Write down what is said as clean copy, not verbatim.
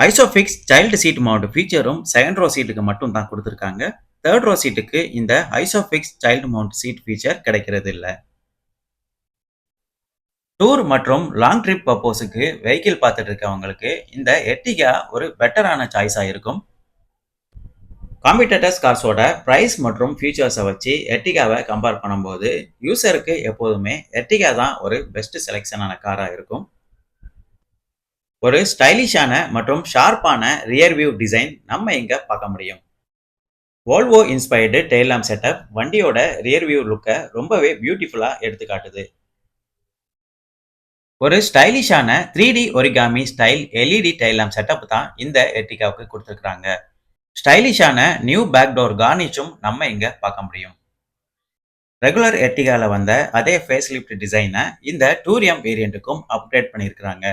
Isofix child seat mount ஃபீச்சரும் second row சீட்டுக்கு மட்டும் தான் கொடுத்துருக்காங்க. தேர்ட் ரோ சீட்டுக்கு இந்த Isofix child mount seat feature கிடைக்கிறது இல்ல. டூர் மற்றும் லாங் ட்ரிப் பர்போஸுக்கு வெஹிக்கிள் பார்த்துட்டு இருக்கவங்களுக்கு இந்த எர்டிகா ஒரு பெட்டரான சாய்ஸா இருக்கும். காம்படிட்டர்ஸ் கார்ஸோட பிரைஸ் மற்றும் ஃபீச்சர்ஸை வச்சு எர்டிகாவை கம்பேர் பண்ணும்போது யூசருக்கு எப்போதுமே எர்டிகா தான் ஒரு பெஸ்ட் செலெக்ஷனான காரா இருக்கும். ஒரு ஸ்டைலிஷான மற்றும் ஷார்ப்பான ரியர் வியூ டிசைன் நம்ம இங்க பார்க்க முடியும். Volvo inspired tail lamp setup வண்டியோட ரியர் வியூ லுக்கை ரொம்பவே பியூட்டிஃபுல்லா எடுத்து காட்டுது. ஒரு ஸ்டைலிஷான 3D origami style LED tail lamp setup தான் இந்த எர்டிகாவுக்கு கொடுத்துருக்காங்க. ஸ்டைலிஷான நியூ பேக் டோர் கார்னிஷும் நம்ம இங்க பார்க்க முடியும். ரெகுலர் எர்டிகால வந்த அதே ஃபேஸ் லிஃப்ட் டிசைனை இந்த டூரியம் வேரியண்ட்டுக்கும் அப்கிரேட் பண்ணியிருக்கிறாங்க.